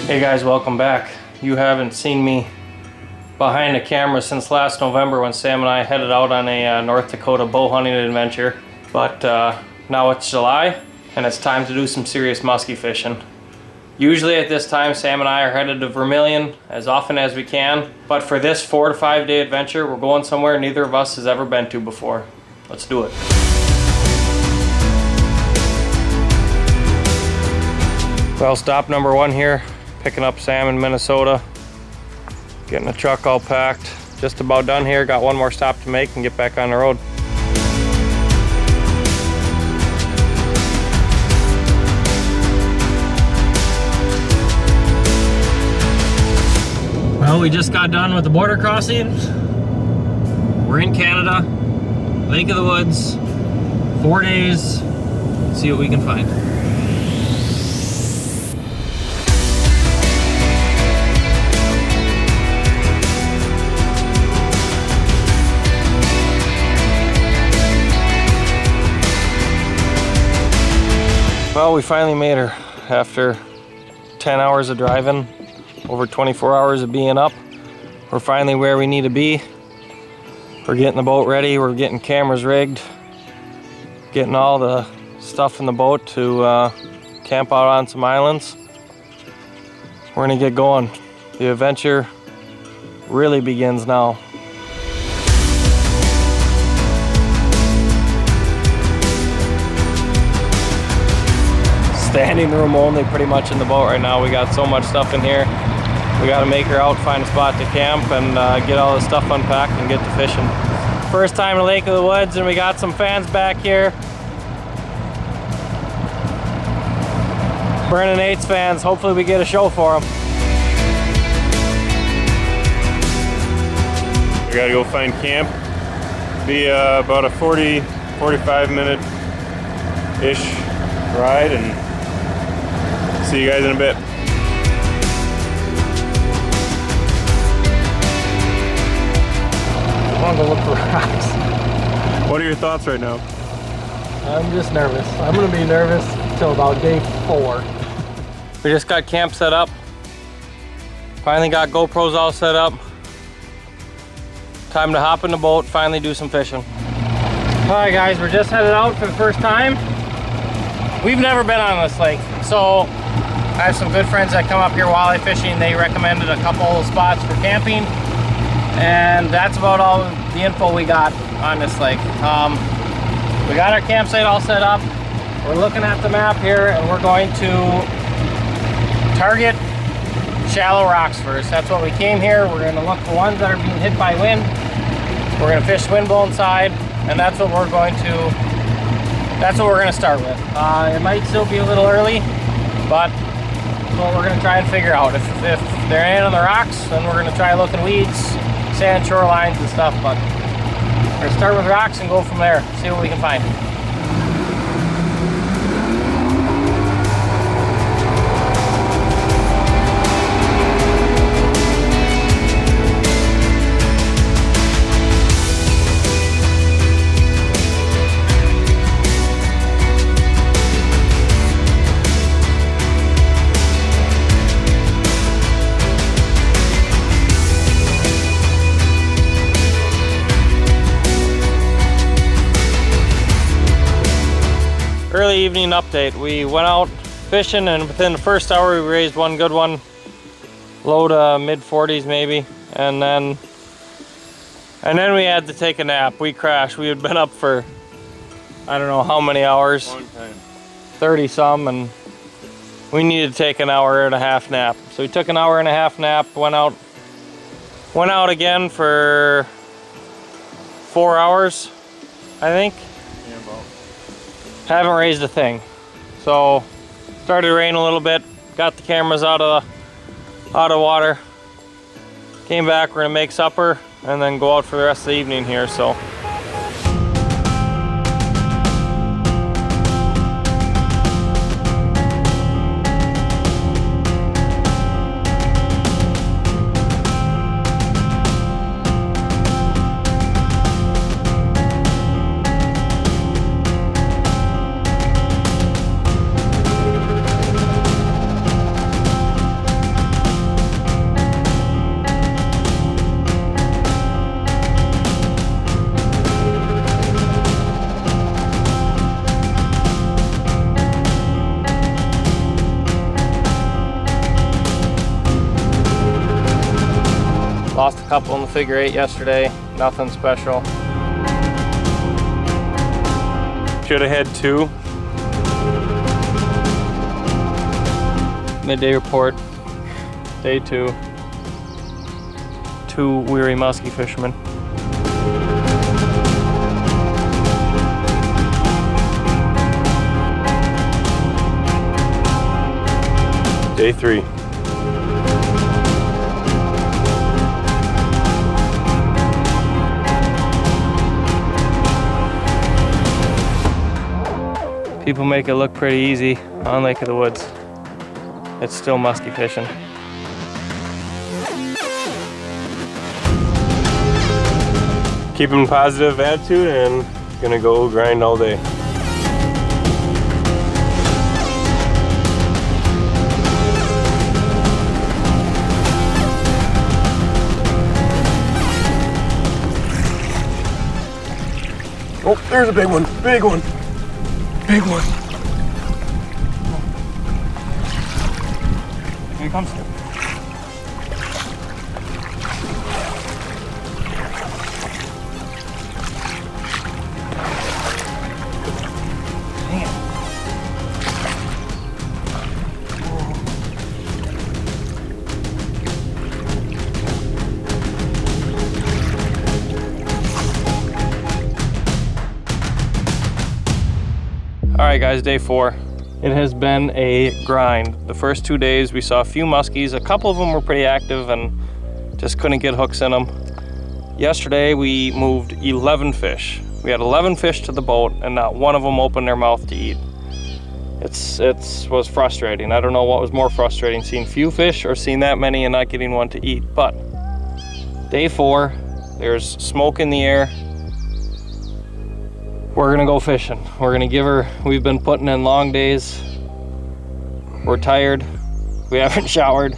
Hey guys, welcome back. You haven't seen me behind the camera since last November when Sam and I headed out on a North Dakota bow hunting adventure. But now it's July and it's time to do some serious musky fishing. Usually at this time, Sam and I are headed to Vermilion as often as we can. But for this 4 to 5 day adventure, we're going somewhere neither of us has ever been to before. Let's do it. Well, stop number 1 here. Picking up Sam in Minnesota, getting the truck all packed. Just about done here, got one more stop to make and get back on the road. Well, we just got done with the border crossing. We're in Canada, Lake of the Woods, 4 days. Let's see what we can find. Well, we finally made her after 10 hours of driving, over 24 hours of being up. We're finally where we need to be. We're getting the boat ready, we're getting cameras rigged, getting all the stuff in the boat to camp out on some islands. We're gonna get going. The adventure really begins now. Standing room only pretty much in the boat right now. We got so much stuff in here. We got to make her out, find a spot to camp, and get all the stuff unpacked and get to fishing. First time in Lake of the Woods, and we got some fans back here. Burnin 8's fans. Hopefully we get a show for them. We got to go find camp. Be about a 45 minute-ish ride, and see you guys in a bit. I want to go look for rocks. What are your thoughts right now? I'm just nervous. I'm going to be nervous till about day 4. We just got camp set up. Finally got GoPros all set up. Time to hop in the boat, finally do some fishing. Alright guys, we're just headed out for the first time. We've never been on this lake, so I have some good friends that come up here walleye fishing. They recommended a couple of spots for camping, and that's about all the info we got on this lake. We got our campsite all set up. We're looking at the map here, and we're going to target shallow rocks first. That's what we came here. We're going to look for ones that are being hit by wind. We're going to fish windblown side, and that's what we're going to start with. It might still be a little early, but what we're going to try and figure out. If they're in on the rocks, then we're going to try looking weeds, sand shorelines and stuff, but we're going to start with rocks and go from there, see what we can find. Early evening update. We went out fishing, and within the first hour we raised one good one, low to mid 40s maybe, and then we had to take a nap. We crashed. We had been up for I don't know how many hours, Long time. 30 some, and we needed to take an hour and a half nap. So we took an hour and a half nap, went out again for 4 hours, I think. Haven't raised a thing. So started raining a little bit, got the cameras out of water, came back. We're gonna make supper and then go out for the rest of the evening here. So Lost a couple in the figure 8 yesterday. Nothing special. Should have had 2. Midday report, day 2. 2 weary musky fishermen. Day 3. People make it look pretty easy on Lake of the Woods. It's still musky fishing. Keeping positive attitude and gonna go grind all day. Oh, there's a big one, big one, big one. Here he comes. Dang it. All right, guys, day 4. It has been a grind. The first 2 days we saw a few muskies. A couple of them were pretty active and just couldn't get hooks in them. Yesterday we moved 11 fish. We had 11 fish to the boat and not one of them opened their mouth to eat. It was frustrating. I don't know what was more frustrating, seeing few fish or seeing that many and not getting one to eat. But day 4, there's smoke in the air. We're gonna go fishing. We're gonna give her, we've been putting in long days. We're tired. We haven't showered,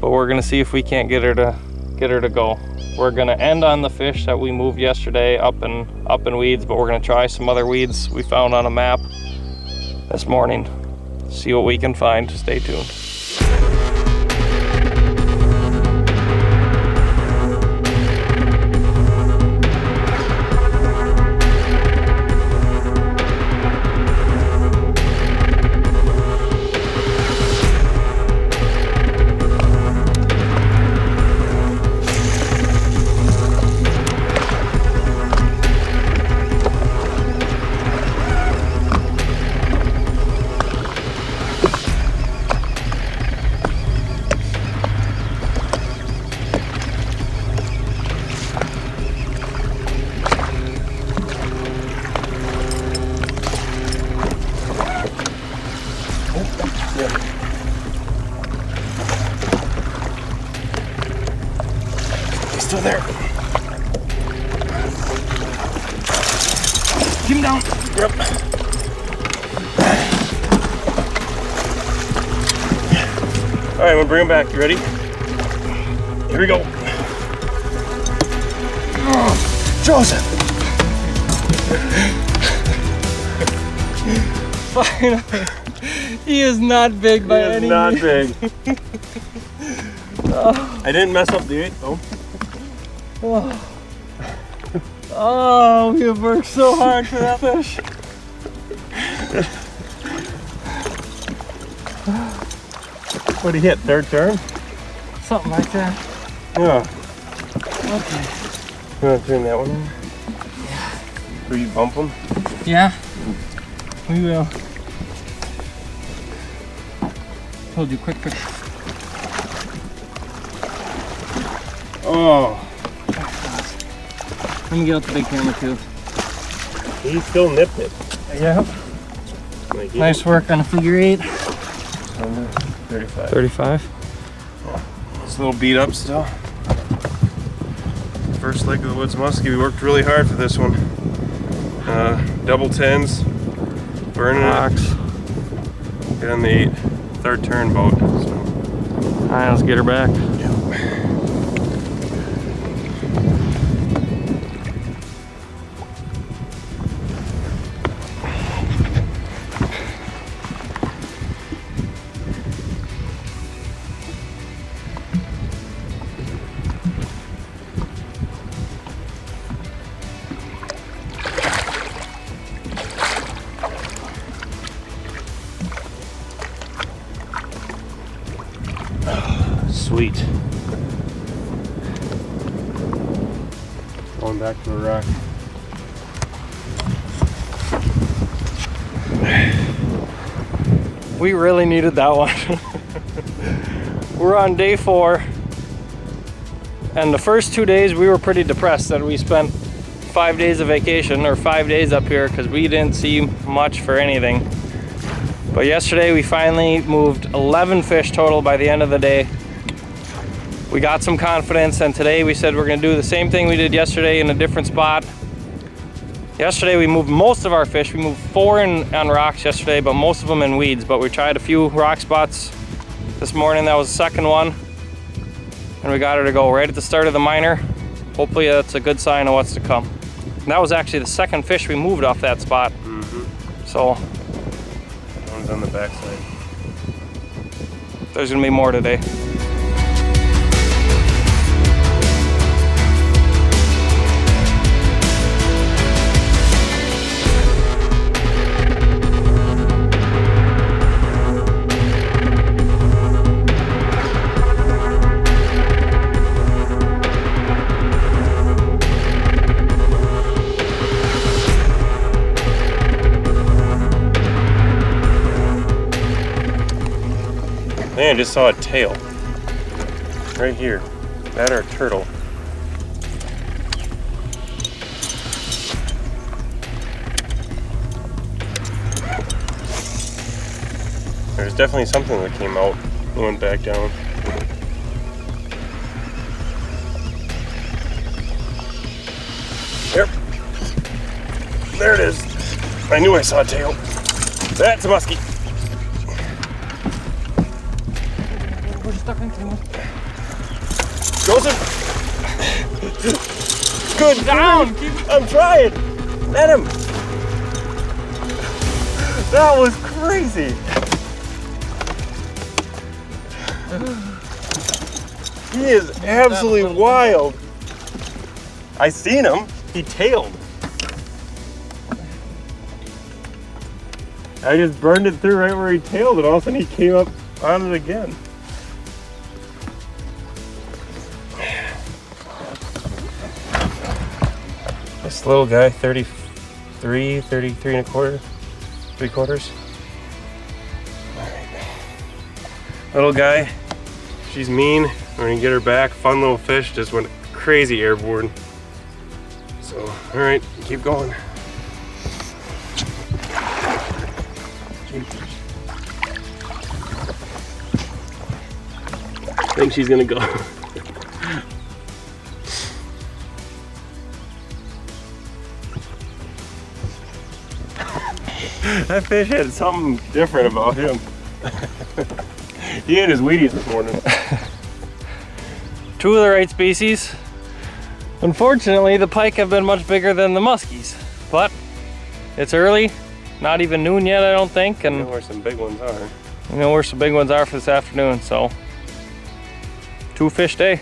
but we're gonna see if we can't get her to go. We're gonna end on the fish that we moved yesterday up in weeds, but we're gonna try some other weeds we found on a map this morning. See what we can find. Stay tuned. He's still there. Get him down. Yep. All right, I'm gonna bring him back. You ready? Here we go. Joseph. Finally. He is not big by any means. Not big. I didn't mess up the 8 though. Oh, we have worked so hard for that fish. What did he hit? 3rd turn? Something like that. Yeah. Okay. You want to turn that one on? Yeah. Will you bump him? Yeah, we will. Told you, quick. Oh. Let me get out the big camera too. He still nipped it. Yep. Like Nice work on a figure 8. 35. 35. It's a little beat up still. First Lake of the Woods muskie. We worked really hard for this one. Double 10s. Burning Rocks. Get on the 8. 3rd turn boat. So. Alright, let's get her back. Sweet. Going back to the rock. We really needed that one. We're on day 4. And the first 2 days we were pretty depressed that we spent 5 days of vacation, or 5 days up here, because we didn't see much for anything. But yesterday we finally moved 11 fish total by the end of the day. We got some confidence, and today we said we're gonna do the same thing we did yesterday in a different spot. Yesterday we moved most of our fish. We moved 4 on rocks yesterday, but most of them in weeds. But we tried a few rock spots this morning. That was the second one. And we got her to go right at the start of the minor. Hopefully that's a good sign of what's to come. And that was actually the second fish we moved off that spot. So That one's on the backside. there's gonna be more today. Man, I just saw a tail. Right here. That or a turtle. There's definitely something that came out and went back down. Yep. There it is. I knew I saw a tail. That's a muskie. Joseph! Good down! I'm trying! Let him! That was crazy! He is absolutely wild! I seen him. He tailed. I just burned it through right where he tailed, and all of a sudden he came up on it again. This little guy, 33 and a quarter, 3/4. All right. Little guy, she's mean. We're gonna get her back. Fun little fish, just went crazy airborne. So, all right, keep going. I think she's gonna go. That fish had something different about him. He ate his Wheaties this morning. 2 of the right species. Unfortunately, the pike have been much bigger than the muskies, but it's early, not even noon yet, I don't think, and I know where some big ones are. you know where some big ones are for this afternoon, so 2 fish day.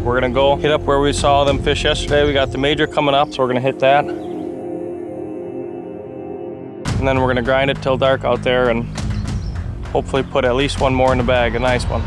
We're gonna go hit up where we saw them fish yesterday. We got the major coming up, so we're gonna hit that. And then we're gonna grind it till dark out there and hopefully put at least one more in the bag, a nice one.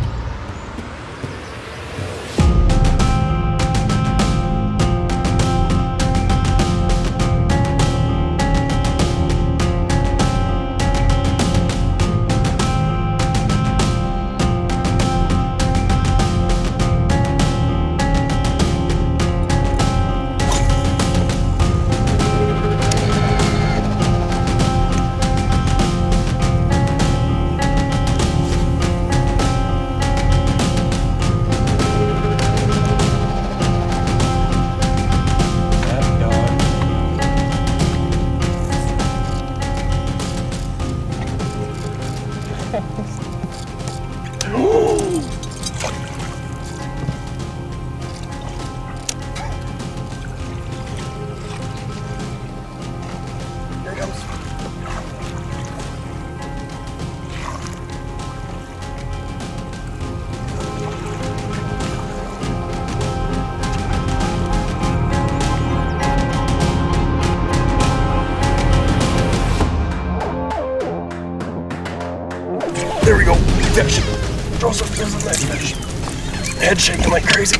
head shaking like crazy.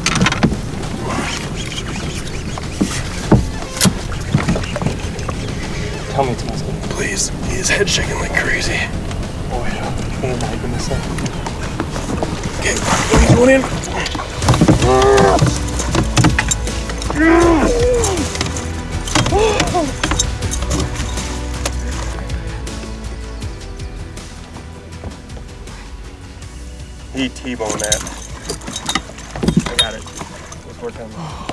Tell me it's musky. Please, his head shaking like crazy. Oh yeah, oh my goodness. Okay, he's going in. He T-boned that. I got it. Let's work on that.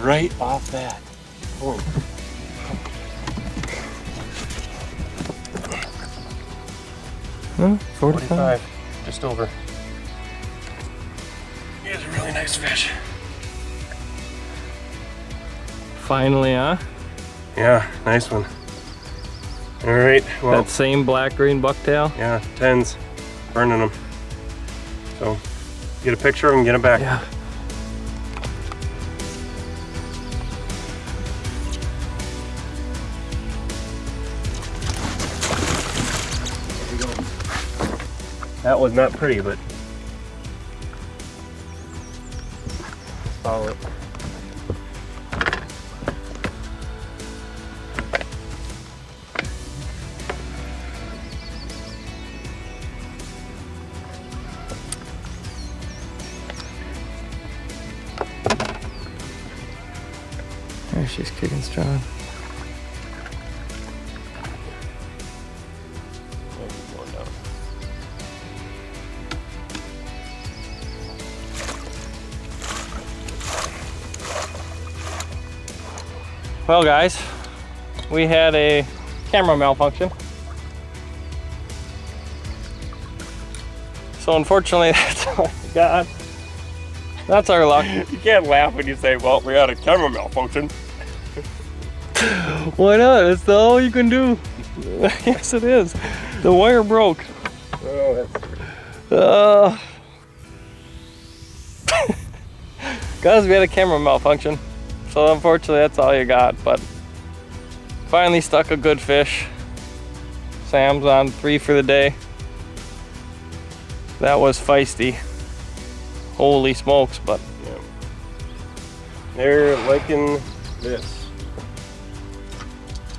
Right off that. Boom. Huh? 45? Just over. He has a really nice fish. Finally, huh? Yeah, nice one. All right, well. That same black-green bucktail? Yeah, 10s, burning them. So, get a picture of them and get them back. Yeah. That was not pretty, but follow it. There, she's kicking strong. Well guys, we had a camera malfunction. So unfortunately, that's all we got. That's our luck. You can't laugh when you say, well, we had a camera malfunction. Why not? That's all you can do. Yes, it is. The wire broke. Oh, that's... Guys, we had a camera malfunction. So unfortunately, that's all you got, but finally stuck a good fish. Sam's on 3 for the day. That was feisty. Holy smokes, but yeah. They're liking this.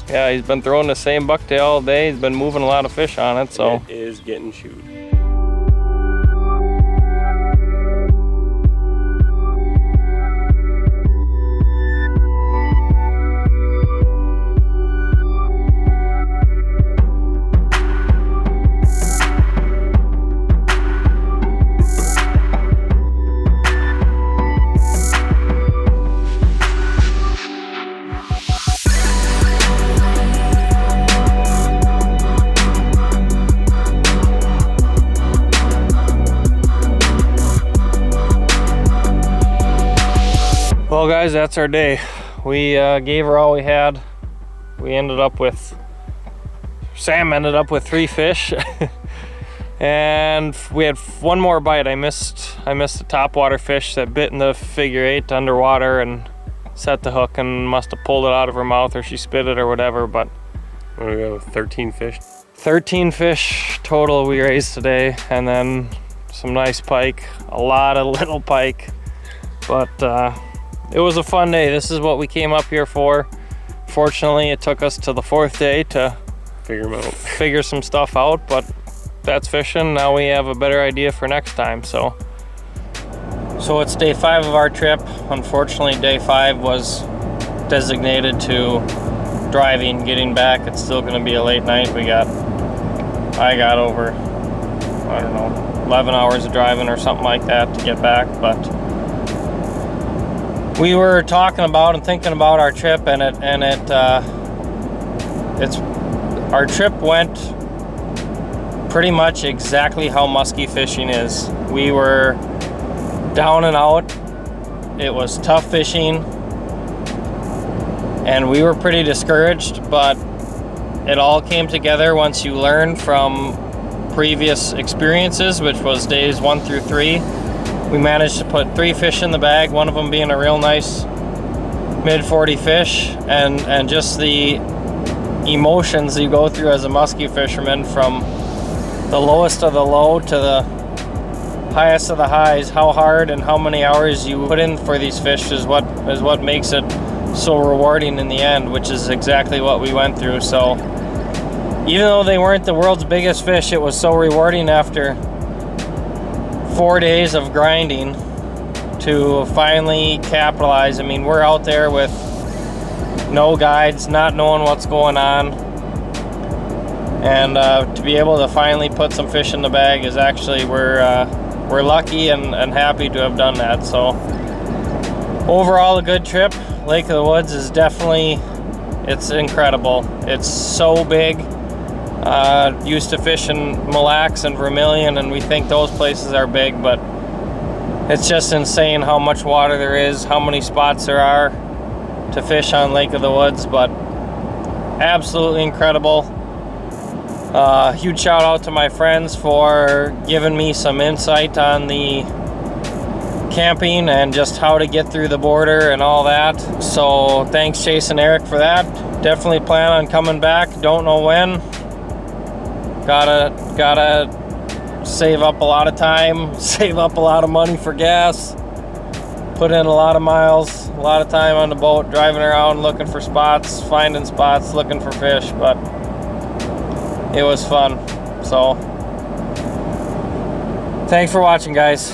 Yeah, he's been throwing the same bucktail all day. He's been moving a lot of fish on it, so. It is getting chewed. Well guys, that's our day. We gave her all we had. We ended up with, Sam ended up with 3 fish. And we had one more bite. I missed the topwater fish that bit in the figure 8 underwater and set the hook and must have pulled it out of her mouth or she spit it or whatever, but. What do we go, 13 fish? 13 fish total we raised today, and then some nice pike, a lot of little pike. But it was a fun day. This is what we came up here for. Fortunately, it took us to the 4th day to figure some stuff out, but that's fishing. Now we have a better idea for next time. So it's day 5 of our trip. Unfortunately, day 5 was designated to driving, getting back. It's still gonna be a late night. I got over, I don't know, 11 hours of driving or something like that to get back, but we were talking about and thinking about our trip, and our trip went pretty much exactly how musky fishing is. We were down and out. It was tough fishing, and we were pretty discouraged, but it all came together once you learn from previous experiences, which was days 1 through 3. We managed to put 3 fish in the bag, one of them being a real nice mid-40 fish, and just the emotions you go through as a musky fisherman from the lowest of the low to the highest of the highs. How hard and how many hours you put in for these fish is what makes it so rewarding in the end, which is exactly what we went through. So even though they weren't the world's biggest fish, it was so rewarding after 4 days of grinding to finally capitalize. I mean, we're out there with no guides, not knowing what's going on, and to be able to finally put some fish in the bag is actually, we're lucky and happy to have done that. So overall, a good trip. Lake of the Woods is definitely, it's incredible. It's so big. Used to fish in Mille Lacs and Vermilion, and we think those places are big, but it's just insane how much water there is, how many spots there are to fish on Lake of the Woods. But absolutely incredible. Huge shout out to my friends for giving me some insight on the camping and just how to get through the border and all that. So thanks Chase and Eric for that. Definitely plan on coming back. Don't know when. Gotta save up a lot of time, save up a lot of money for gas, put in a lot of miles, a lot of time on the boat, driving around looking for spots, finding spots, looking for fish. But it was fun. So thanks for watching, guys.